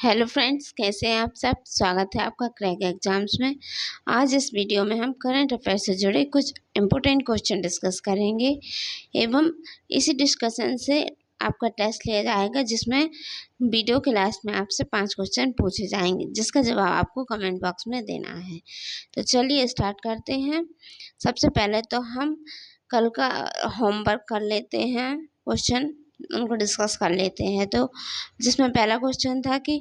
Hello friends, कैसे हैं आप सब। स्वागत है आपका क्रैक एग्जाम्स में। आज इस वीडियो में हम करंट अफेयर से जुड़े कुछ इम्पोर्टेंट क्वेश्चन डिस्कस करेंगे एवं इसी डिस्कशन से आपका टेस्ट लिया जाएगा, जिसमें वीडियो के लास्ट में आपसे 5 क्वेश्चन पूछे जाएंगे, जिसका जवाब आपको कमेंट बॉक्स में देना है। तो चलिए स्टार्ट करते हैं। सबसे पहले तो हम कल का होमवर्क कर लेते हैं, क्वेश्चन उनको डिस्कस कर लेते हैं। तो जिसमें पहला क्वेश्चन था कि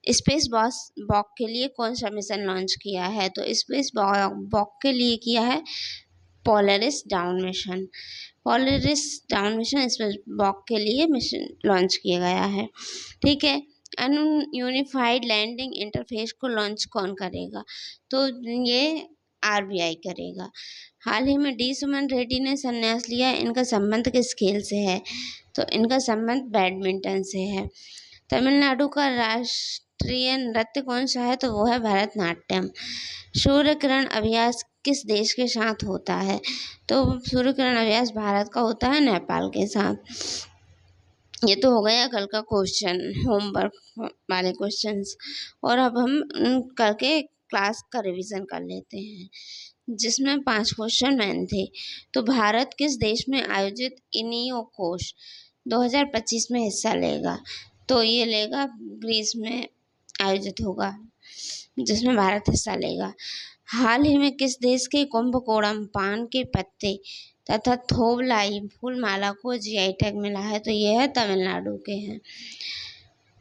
स्पेस वॉक के लिए कौन सा मिशन लॉन्च किया है। तो स्पेस वॉक के लिए किया है Polaris down mission. Polaris down mission space walk के लिए मिशन लॉन्च किया गया है। ठीक है। यूनिफाइड लैंडिंग इंटरफेस को लॉन्च कौन करेगा। तो ये आरबीआई करेगा। हाल ही में डी सुमन रेड्डी ने संन्यास लिया, इनका संबंध किस खेल से है। तो इनका संबंध बैडमिंटन से है। तमिलनाडु का राष्ट्रीय नृत्य कौन सा है। तो वो है भरतनाट्यम। सूर्य किरण अभ्यास किस देश के साथ होता है। तो सूर्य किरण अभ्यास भारत का होता है नेपाल के साथ। ये तो हो गया कल का क्वेश्चन, होमवर्क वाले क्वेश्चंस। और अब हम कल के क्लास का रिवीजन कर लेते हैं, जिसमें 5 क्वेश्चन मेन थे। तो भारत किस देश में आयोजित इनियो कोष 2025 में हिस्सा लेगा। तो ये लेगा ग्रीस में आयोजित होगा, जिसमें भारत हिस्सा लेगा। हाल ही में किस देश के कुंभकोणम पान के पत्ते तथा थोबलाई फूल माला को जीआई टैग मिला है। तो यह है तमिलनाडु के हैं।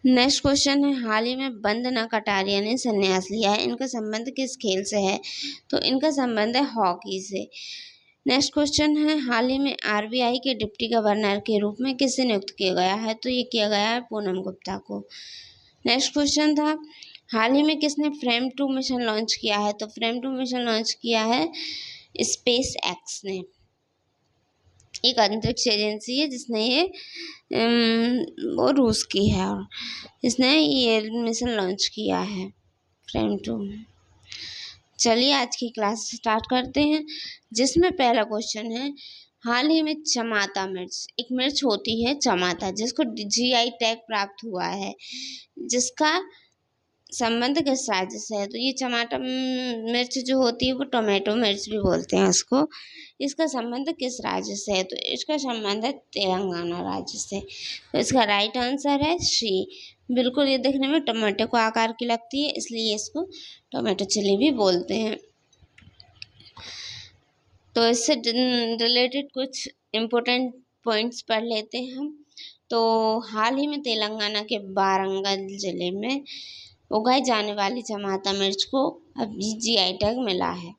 नेक्स्ट क्वेश्चन है, हाल ही में वंदना कटारिया ने संन्यास लिया है, इनका संबंध किस खेल से है। तो इनका संबंध है हॉकी से। नेक्स्ट क्वेश्चन है, हाल ही में आरबीआई के डिप्टी गवर्नर के रूप में किसे नियुक्त किया गया है। तो ये किया गया है पूनम गुप्ता को। नेक्स्ट क्वेश्चन था, हाल ही में किसने फ्रेम 2 मिशन लॉन्च किया है। तो फ्रेम 2 मिशन लॉन्च किया है स्पेस एक्स ने। एक अंतरिक्ष एजेंसी है जिसने ये वो रूस की है, और इसने ये मिशन लॉन्च किया है फ्रेम 2। चलिए आज की क्लास स्टार्ट करते हैं, जिसमें पहला क्वेश्चन है, हाल ही में चमाता मिर्च, एक मिर्च होती है चमाता, जिसको जीआई टैग प्राप्त हुआ है, जिसका संबंध किस राज्य से है। तो ये टमाटर मिर्च जो होती है वो टोमेटो मिर्च भी बोलते हैं उसको। इसका संबंध किस राज्य से है। तो इसका संबंध है तेलंगाना राज्य से। तो इसका राइट आंसर है सी। बिल्कुल, ये देखने में टमाटो को आकार की लगती है, इसलिए इसको टोमेटो चिली भी बोलते हैं। तो इससे रिलेटेड कुछ इम्पोर्टेंट पॉइंट्स पढ़ लेते हैं हम। तो हाल ही में तेलंगाना के वारंगल जिले में उगाई जाने वाली चमाता मिर्च को अब जीआई टैग मिला है।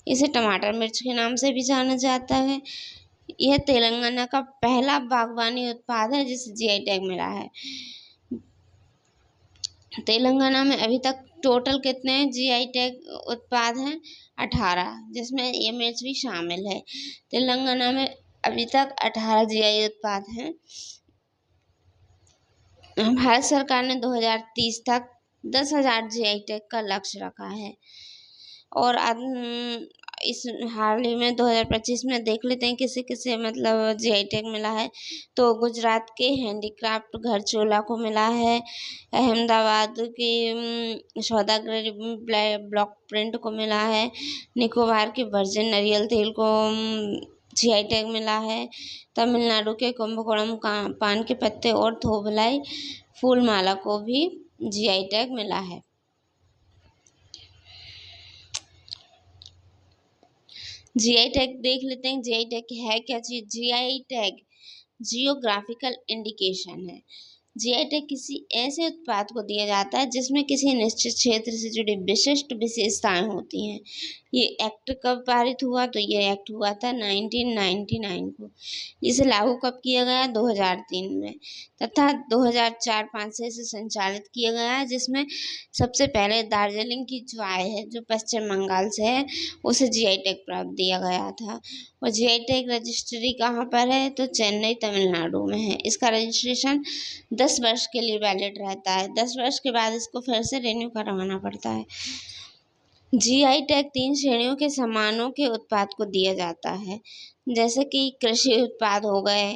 इसे टमाटर मिर्च के नाम से भी जाना जाता है। यह तेलंगाना का पहला बागवानी उत्पाद है जिसे जीआई टैग मिला है। तेलंगाना में अभी तक टोटल कितने जीआई टैग उत्पाद हैं, 18, जिसमें ये मिर्च भी शामिल है। तेलंगाना में अभी तक 18 जीआई उत्पाद हैं। भारत सरकार ने 2030 तक 10,000 जीआई टैग का लक्ष्य रखा है। और इस हाल ही में 2025 में देख लेते हैं किसे किसे मतलब जीआई टैग मिला है। तो गुजरात के हैंडीक्राफ्ट घरचोला को मिला है। अहमदाबाद के सौदागरी ब्लॉक प्रिंट को मिला है। निकोबार के वर्जिन नारियल तेल को जीआई टैग मिला है। तमिलनाडु के कुंभकोणम पान के पत्ते और थोबलाई फूल माला को भी जीआई टैग मिला है। जीआई टैग देख लेते हैं। जीआई टैग है क्या चीज। जीआई टैग जियोग्राफिकल इंडिकेशन है। जीआई टैग किसी ऐसे उत्पाद को दिया जाता है जिसमें किसी निश्चित क्षेत्र से जुड़ी विशिष्ट विशेषताएं होती हैं। ये एक्ट कब पारित हुआ। तो ये एक्ट हुआ था 1999 को। इसे लागू कब किया गया, 2003 में, तथा 2004-05 से इसे संचालित किया गया है, जिसमें सबसे पहले दार्जिलिंग की चाय है जो पश्चिम बंगाल से है, उसे जीआई टैग प्राप्त दिया गया था। और जीआई टैग रजिस्ट्री कहाँ पर है। तो चेन्नई तमिलनाडु में है। इसका रजिस्ट्रेशन 10 वर्ष के लिए वैलिड रहता है। 10 वर्ष के बाद इसको फिर से रिन्यू करवाना पड़ता है। जीआई टैग 3 श्रेणियों के सामानों के उत्पाद को दिया जाता है, जैसे कि कृषि उत्पाद हो गए,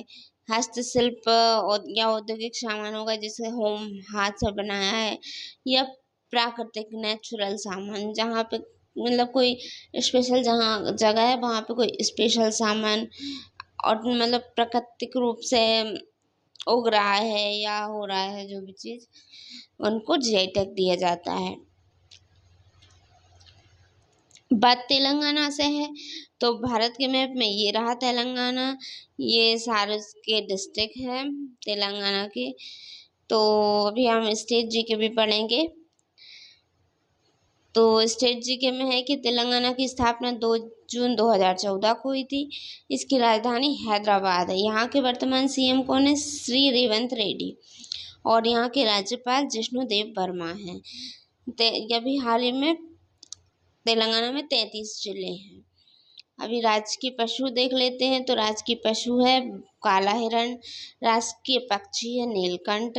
हस्तशिल्प और या औद्योगिक सामान होगा जिसे होम हाथ से बनाया है, या प्राकृतिक नेचुरल सामान जहाँ पे मतलब कोई स्पेशल जहाँ जगह है वहाँ पे कोई स्पेशल सामान और मतलब प्राकृतिक रूप से उग रहा है या हो रहा है जो भी चीज़, उनको जीआई टैग दिया जाता है। बात तेलंगाना से है तो भारत के मैप में ये रहा तेलंगाना, ये सारे के डिस्ट्रिक्ट हैं तेलंगाना के। तो अभी हम स्टेट जीके भी पढ़ेंगे। तो स्टेट जीके में है कि तेलंगाना की स्थापना 2 जून 2014 को हुई थी। इसकी राजधानी हैदराबाद है। यहाँ के वर्तमान सीएम कौन है? श्री रेवंत रेड्डी। और यहाँ के राज्यपाल जिष्णुदेव वर्मा हैं। अभी हाल ही में तेलंगाना में 33 जिले हैं। अभी राजकीय पशु देख लेते हैं। तो राजकीय पशु है काला हिरण, राजकीय पक्षी है नीलकंठ,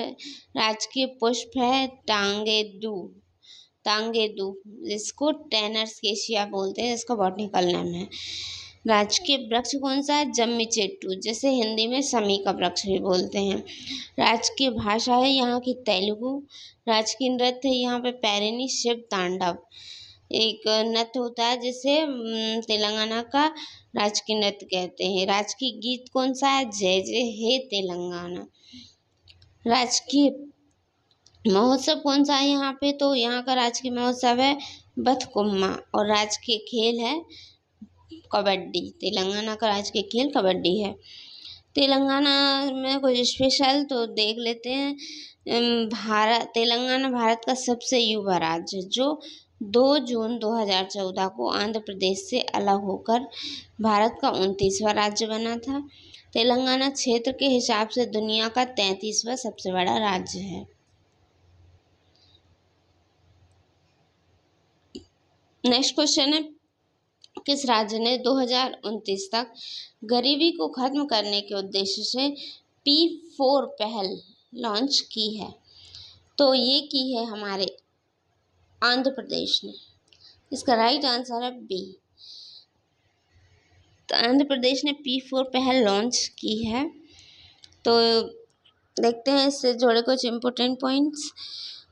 राजकीय पुष्प है टांगेदू जिसको टैनर्सकेशिया बोलते हैं, इसका बॉटनिकल नेम है। राजकीय वृक्ष कौन सा है? जम्मी चेट्टू, जिसे हिंदी में समी का वृक्ष भी बोलते हैं। राजकीय भाषा है यहाँ की तेलुगु। राजकीय नृत्य है यहाँ पे पैरिनी शिव तांडव, एक नृत्य होता है जिसे तेलंगाना का राजकीय नृत्य कहते हैं। राजकीय गीत कौन सा है? जय जय हे तेलंगाना। राजकीय महोत्सव कौन सा है यहाँ पे? तो यहाँ का राजकीय महोत्सव है बथकुम्मा। और राजकीय खेल है कबड्डी। तेलंगाना का राजकीय खेल कबड्डी है। तेलंगाना में कुछ स्पेशल तो देख लेते हैं। तेलंगाना भारत का सबसे युवा राज्य जो 2 जून 2014 को आंध्र प्रदेश से अलग होकर भारत का 29वां राज्य बना था। तेलंगाना क्षेत्र के हिसाब से दुनिया का 33वां सबसे बड़ा राज्य है। नेक्स्ट क्वेश्चन है, किस राज्य ने 2029 तक गरीबी को खत्म करने के उद्देश्य से P4 पहल लॉन्च की है? तो ये की है हमारे आंध्र प्रदेश ने। इसका राइट आंसर है बी। तो आंध्र प्रदेश ने P4 पहल लॉन्च की है। तो देखते हैं इससे जुड़े कुछ इम्पोर्टेंट पॉइंट्स।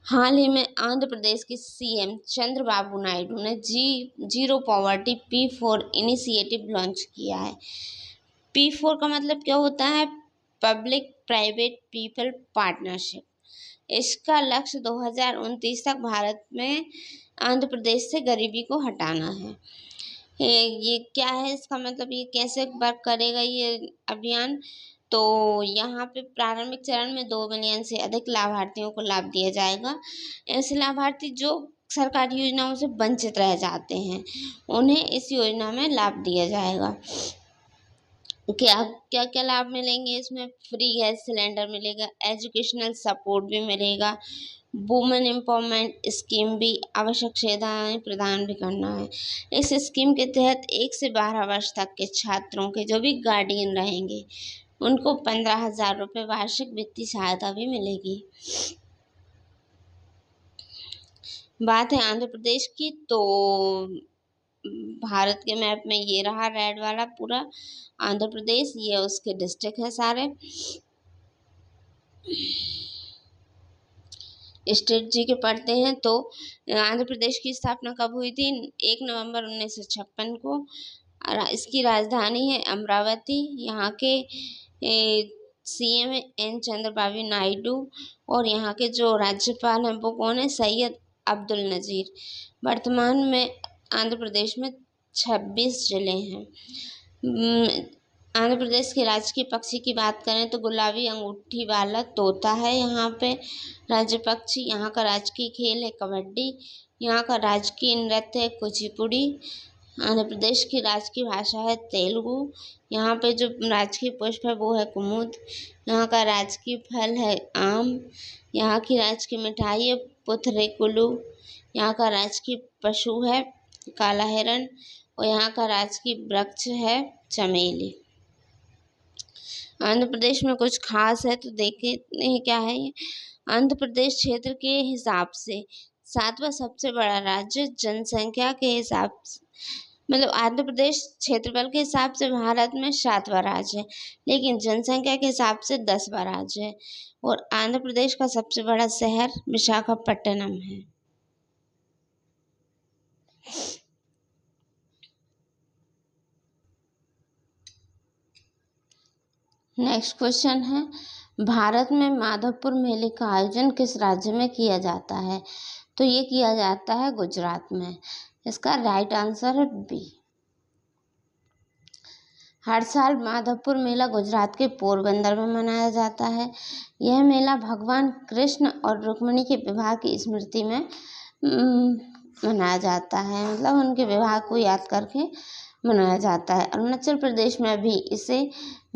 हाल ही में आंध्र प्रदेश के सीएम चंद्रबाबू नायडू ने zero poverty P4 initiative launch किया है। P4 का मतलब क्या होता है? Public private people partnership. इसका लक्ष्य 2029 तक भारत में आंध्र प्रदेश से गरीबी को हटाना है। ये क्या है इसका मतलब, ये कैसे वर्क करेगा ये अभियान? तो यहाँ पे प्रारंभिक चरण में 2 मिलियन से अधिक लाभार्थियों को लाभ दिया जाएगा। ऐसे लाभार्थी जो सरकारी योजनाओं से वंचित रह जाते हैं उन्हें इस योजना में लाभ दिया जाएगा। क्या क्या क्या लाभ मिलेंगे इसमें? फ्री गैस सिलेंडर मिलेगा, एजुकेशनल सपोर्ट भी मिलेगा, वुमेन एम्पावरमेंट स्कीम भी, आवश्यक सुविधाएं प्रदान भी करना है। इस स्कीम के तहत 1 से 12 वर्ष तक के छात्रों के जो भी गार्डियन रहेंगे उनको 15,000 रुपये वार्षिक वित्तीय सहायता भी मिलेगी। बात है आंध्र प्रदेश की, तो भारत के मैप में ये रहा रेड वाला पूरा आंध्र प्रदेश, ये उसके डिस्ट्रिक्ट है सारे। स्टेट जी के पढ़ते हैं। तो आंध्र प्रदेश की स्थापना कब हुई थी? 1 नवंबर 1956 को। इसकी राजधानी है अमरावती। यहाँ के सीएम है एन चंद्रबाबू नायडू और यहाँ के जो राज्यपाल हैं वो कौन है? सैयद अब्दुल नज़ीर। वर्तमान में आंध्र प्रदेश में 26 जिले हैं। आंध्र प्रदेश के राजकीय पक्षी की बात करें तो गुलाबी अंगूठी वाला तोता है यहाँ पे राज्य पक्षी। यहाँ का राजकीय खेल है कबड्डी। यहाँ का राजकीय नृत्य है कुचिपुड़ी। आंध्र प्रदेश की राजकीय भाषा है तेलुगु। यहाँ पे जो राजकीय पुष्प है वो है कुमुद। यहाँ का राजकीय फल है आम। यहाँ की राजकीय मिठाई है पुथरेकुलू। यहाँ का राजकीय पशु है काला हिरण और यहाँ का राजकीय वृक्ष है चमेली। आंध्र प्रदेश में कुछ खास है तो देखते हैं क्या है ये। आंध्र प्रदेश क्षेत्र के हिसाब से 7वां सबसे बड़ा राज्य, जनसंख्या के हिसाब से मतलब आंध्र प्रदेश क्षेत्रफल के हिसाब से भारत में 7वां राज्य है, लेकिन जनसंख्या के हिसाब से 10वां राज्य है। और आंध्र प्रदेश का सबसे बड़ा शहर विशाखापट्टनम है। नेक्स्ट क्वेश्चन है, भारत में माधवपुर मेले का आयोजन किस राज्य में किया जाता है? तो ये किया जाता है गुजरात में। इसका राइट आंसर है बी। हर साल माधवपुर मेला गुजरात के पोरबंदर में मनाया जाता है। यह मेला भगवान कृष्ण और रुक्मिणी के विवाह की स्मृति में मनाया जाता है, मतलब उनके विवाह को याद करके मनाया जाता है। अरुणाचल प्रदेश में भी इसे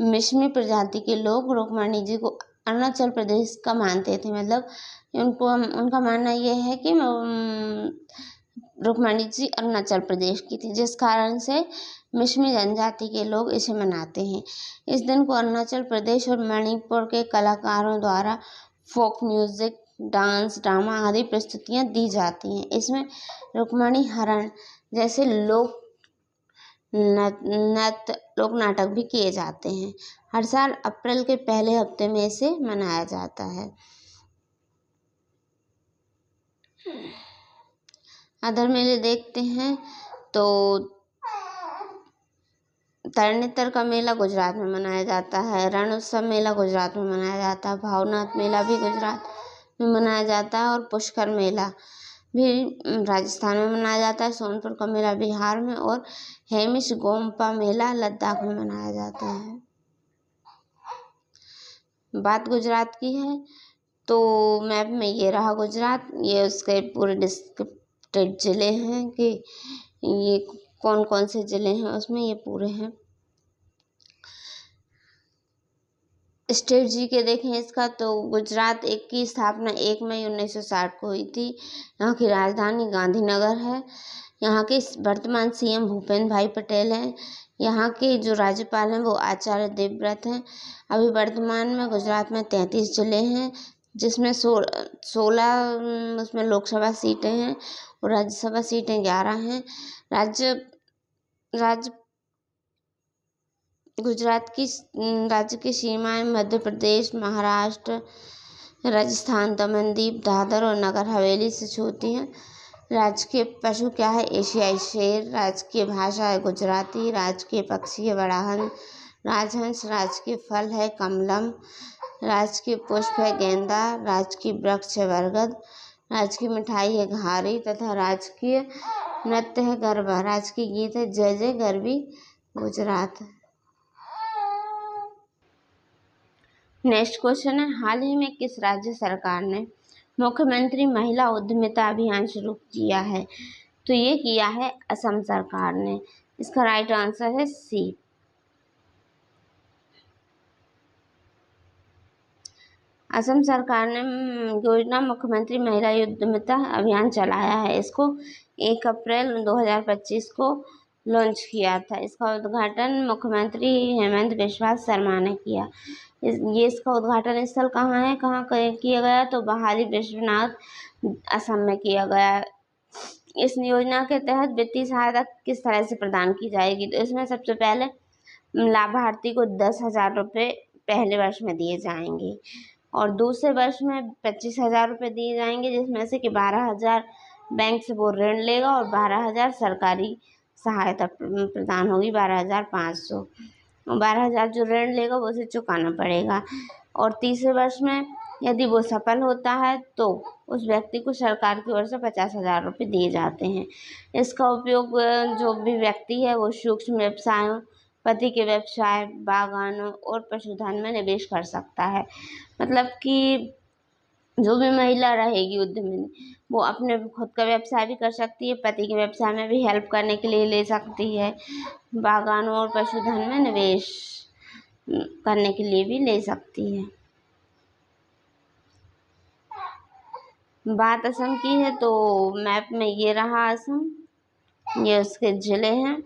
मिश्मी प्रजाति के लोग रुक्मिणी जी को अरुणाचल प्रदेश का मानते थे, मतलब उनका मानना यह है कि रुक्मिणी जी अरुणाचल प्रदेश की थी, जिस कारण से मिश्मी जनजाति के लोग इसे मनाते हैं। इस दिन को अरुणाचल प्रदेश और मणिपुर के कलाकारों द्वारा फोक म्यूजिक, डांस, ड्रामा आदि प्रस्तुतियां दी जाती हैं। इसमें रुक्मिणी हरण जैसे लोक नाटक भी किए जाते हैं। हर साल अप्रैल के पहले हफ्ते में इसे मनाया जाता है। अदर मेले देखते हैं तो तरणेतर का मेला गुजरात में मनाया जाता है। रण उत्सव मेला गुजरात में मनाया जाता है। भावनाथ मेला भी गुजरात में मनाया जाता है और पुष्कर मेला भी राजस्थान में मनाया जाता है। सोनपुर का मेला बिहार में और हेमिश गोम्पा मेला लद्दाख में मनाया जाता है। बात गुजरात की है तो मैप में ये रहा गुजरात, ये उसके पूरे डिस्क्रिप्टेड ज़िले हैं कि ये कौन कौन से ज़िले हैं, उसमें ये पूरे हैं। स्टेट जी के देखें इसका तो गुजरात एक की स्थापना 1 मई 1960 को हुई थी। यहाँ की राजधानी गांधीनगर है। यहाँ के वर्तमान सीएम भूपेंद्र भाई पटेल हैं। यहाँ के जो राज्यपाल हैं वो आचार्य देवव्रत हैं। अभी वर्तमान में गुजरात में 33 ज़िले हैं, जिसमें 16 उसमें लोकसभा सीटें हैं और राज्यसभा सीटें 11 हैं। राज्य की सीमाएं मध्य प्रदेश, महाराष्ट्र, राजस्थान, दमन-दीव, दादर और नगर हवेली से छूती हैं। राजकीय पशु क्या है? एशियाई शेर। राजकीय भाषा है गुजराती। राजकीय पक्षी है राजहंस। राजकीय फल है कमलम। राजकीय पुष्प है गेंदा। राजकीय वृक्ष है बरगद। राजकीय मिठाई है घारी तथा राजकीय नृत्य है गरबा। राजकीय गीत है जय जय गरबी गुजरात। नेक्स्ट क्वेश्चन है, हाल ही में किस राज्य सरकार ने मुख्यमंत्री महिला उद्यमिता अभियान शुरू किया है? तो ये किया है असम सरकार ने। इसका राइट आंसर है सी। असम सरकार ने योजना मुख्यमंत्री महिला उद्यमिता अभियान चलाया है। इसको 1 अप्रैल 2025 को लॉन्च किया था। इसका उद्घाटन मुख्यमंत्री हेमंत बिस्वा शर्मा ने किया। इसका उद्घाटन स्थल कहाँ है, कहाँ किया गया? तो बहाली विश्वनाथ असम में किया गया। इस योजना के तहत वित्तीय सहायता किस तरह से प्रदान की जाएगी? तो इसमें सबसे पहले लाभार्थी को 10,000 रुपये पहले वर्ष में दिए जाएंगे और दूसरे वर्ष में 25,000 रुपये दिए जाएंगे, जिसमें से कि 12,000 बैंक से वो ऋण लेगा और 12,000 सरकारी सहायता प्रदान होगी, 12,500। 12,000 जो ऋण लेगा वो उसे चुकाना पड़ेगा। और तीसरे वर्ष में यदि वो सफल होता है तो उस व्यक्ति को सरकार की ओर से 50,000 रुपये दिए जाते हैं। इसका उपयोग जो भी व्यक्ति है वो सूक्ष्म व्यवसायों, पति के व्यवसाय, बागानों और पशुधन में निवेश कर सकता है। मतलब कि जो भी महिला रहेगी उद्यमी, वो अपने खुद का व्यवसाय भी कर सकती है, पति के व्यवसाय में भी हेल्प करने के लिए ले सकती है, बागानों और पशुधन में निवेश करने के लिए भी ले सकती है। बात असम की है तो मैप में ये रहा असम, ये उसके जिले हैं।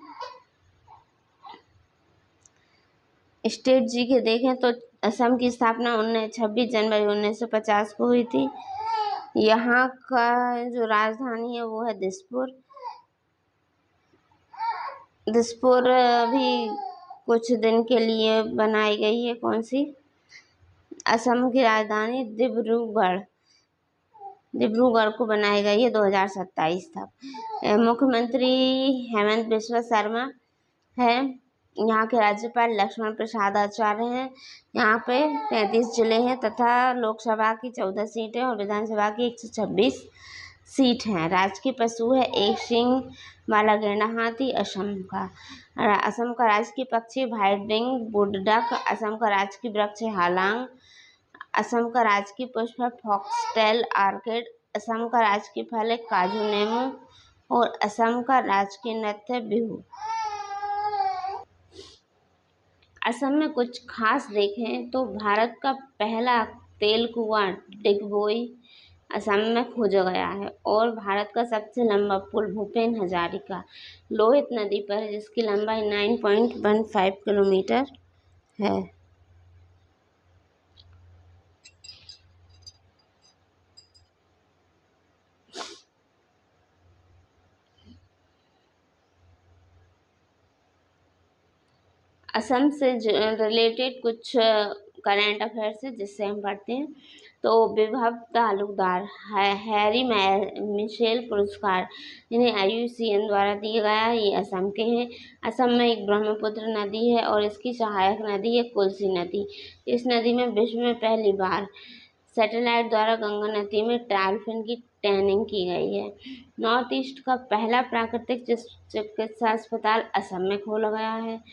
स्टेट जी के देखें तो असम की स्थापना 26 जनवरी 1950 को हुई थी। यहाँ का जो राजधानी है वो है दिसपुर। दिसपुर भी कुछ दिन के लिए बनाई गई है। कौन सी? असम की राजधानी डिब्रूगढ़ को बनाई गई है 2027 तक। मुख्यमंत्री हेमंत बिस्वा शर्मा है। यहाँ के राज्यपाल लक्ष्मण प्रसाद आचार्य हैं। यहाँ पे 33 जिले हैं तथा लोकसभा की 14 सीटें और विधानसभा की 126 सीट हैं। राजकीय पशु है एक सींग वाला गैंडा हाथी असम का। असम का राजकीय पक्षी white wing wood duck. Assam का राजकीय वृक्ष है हालांग। असम का राजकीय पुष्प है फॉक्सटेल आर्किड। असम का राजकीय फल है काजू नींबू और असम का राजकीय नृत्य है बिहू। असम में कुछ खास देखें तो भारत का पहला तेल कुआं डिगबोई असम में खोजा गया है और भारत का सबसे लंबा पुल भूपेन हजारिका लोहित नदी पर है जिसकी लंबाई 9.15 किलोमीटर है। असम से रिलेटेड कुछ करंट अफेयर्स है जिससे हम पढ़ते हैं। तो विभव तालुकदार हैरी मिशेल पुरस्कार इन्हें IUCN द्वारा दिया गया। ये असम के हैं। असम में एक ब्रह्मपुत्र नदी है और इसकी सहायक नदी है कोसी नदी। इस नदी में विश्व में पहली बार सैटेलाइट द्वारा गंगा नदी में डॉल्फिन की ट्रेनिंग की गई है। नॉर्थ ईस्ट का पहला प्राकृतिक चिकित्सा अस्पताल असम में खोला गया है।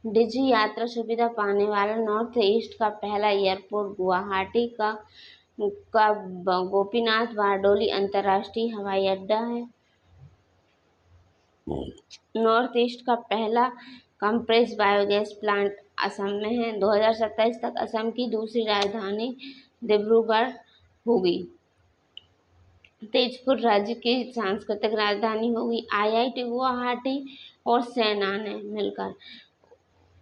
डिजी यात्रा सुविधा पाने वाला नॉर्थ ईस्ट का पहला एयरपोर्ट गुवाहाटी का गोपीनाथ बारडोली अंतर्राष्ट्रीय हवाई अड्डा है। नॉर्थ ईस्ट का पहला कंप्रेस बायोगैस प्लांट असम में है। 2027 तक असम की दूसरी राजधानी डिब्रूगढ़ होगी। तेजपुर राज्य की सांस्कृतिक राजधानी होगी। IIT गुवाहाटी और सेना ने मिलकर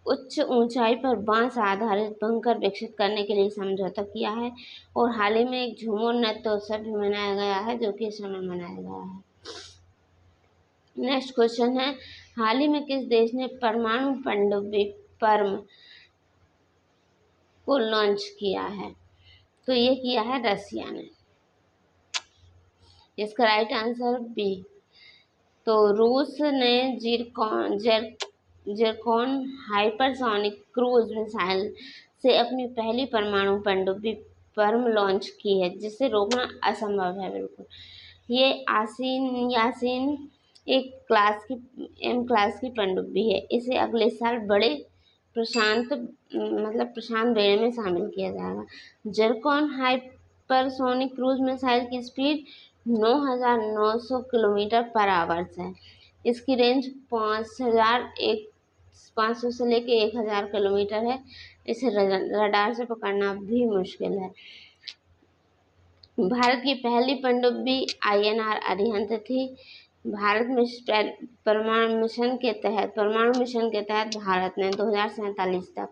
उच्च ऊंचाई पर बांस आधारित बंकर विकसित करने के लिए समझौता किया है और हाल ही में एक झूमर नृत्य उत्सव भी मनाया गया है जो कि इस समय मनाया गया है। नेक्स्ट क्वेश्चन है, हाल ही में किस देश ने परमाणु पनडुब्बी पर्म को लॉन्च किया है? तो ये किया है रसिया ने। इसका राइट आंसर बी। तो रूस ने जिरकॉन हाइपरसोनिक क्रूज मिसाइल से अपनी पहली परमाणु पनडुब्बी पर्म लॉन्च की है जिसे रोकना असंभव है बिल्कुल। ये यासीन एक एम क्लास की पनडुब्बी है। इसे अगले साल बड़े प्रशांत बेड़े में शामिल किया जाएगा। जिरकॉन हाइपरसोनिक क्रूज मिसाइल की स्पीड 9,900 किलोमीटर पर आवर्स है। इसकी रेंज 5,500 से लेके 1,000 किलोमीटर है। इसे रडार से पकड़ना भी मुश्किल है। भारत की पहली पनडुब्बी INR अरिहंत थी। भारत में परमाणु मिशन के तहत भारत ने 2047 तक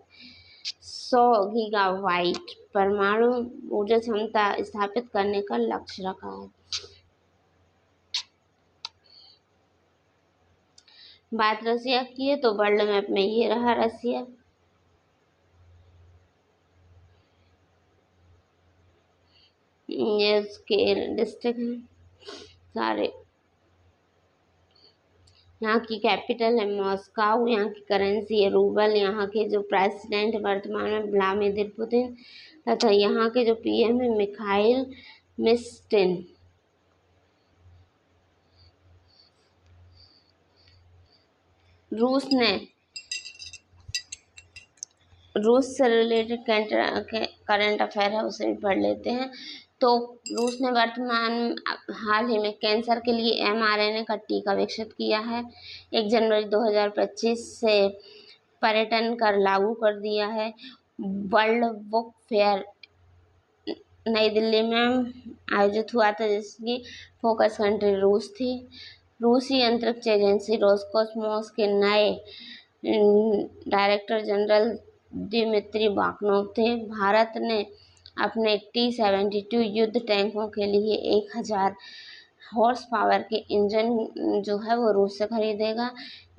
100 गीगावाट परमाणु ऊर्जा क्षमता स्थापित करने का लक्ष्य रखा है। बात रसिया की है तो वर्ल्ड मैप में ये रहा रसिया। ये उसके डिस्ट्रिक्ट हैं सारे। यहाँ की कैपिटल है मॉस्को। यहाँ की करेंसी है रूबल। यहाँ के जो प्रेसिडेंट वर्तमान में व्लादिमीर पुतिन तथा यहाँ के जो PM है मिखाइल मिस्टिन। रूस से रिलेटेड करंट अफेयर है उसे भी पढ़ लेते हैं। तो रूस ने हाल ही में कैंसर के लिए mRNA का टीका विकसित किया है। 1 जनवरी 2025 से पर्यटन कर लागू कर दिया है। वर्ल्ड बुक फेयर नई दिल्ली में आयोजित हुआ था जिसकी फोकस कंट्री रूस थी। रूसी अंतरिक्ष एजेंसी रोसकोसमोस के नए डायरेक्टर जनरल दिमित्री बाकनोव थे। भारत ने अपने T-72 युद्ध टैंकों के लिए 1,000 हॉर्स पावर के इंजन जो है वो रूस से खरीदेगा।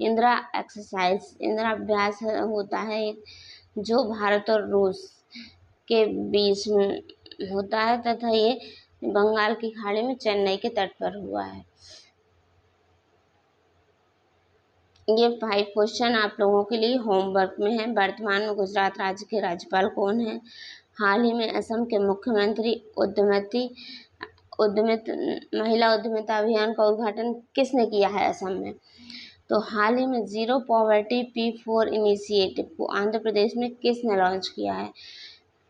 इंदिरा एक्सरसाइज, इंदिरा अभ्यास होता है एक, जो भारत और रूस के बीच में होता है तथा ये बंगाल की खाड़ी में चेन्नई के तट पर हुआ है। ये 5 क्वेश्चन आप लोगों के लिए होमवर्क में है। वर्तमान में गुजरात राज्य के राज्यपाल कौन है? हाल ही में असम के मुख्यमंत्री महिला उद्यमिता अभियान का उद्घाटन किसने किया है असम में? तो हाल ही में जीरो पॉवर्टी P4 इनिशिएटिव को आंध्र प्रदेश में किसने लॉन्च किया है?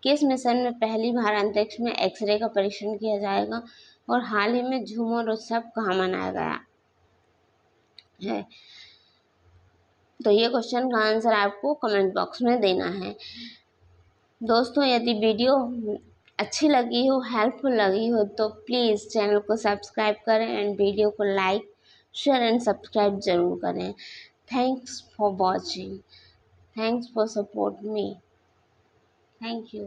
किस मिशन में पहली बार अंतरिक्ष में एक्सरे का परीक्षण किया जाएगा? और हाल ही में झूमर उत्सव कहाँ मनाया गया है? तो ये क्वेश्चन का आंसर आपको कमेंट बॉक्स में देना है। दोस्तों, यदि वीडियो अच्छी लगी हो, हेल्पफुल लगी हो, तो प्लीज़ चैनल को सब्सक्राइब करें एंड वीडियो को लाइक, शेयर एंड सब्सक्राइब जरूर करें। Thanks for watching, thanks for support me, thank you.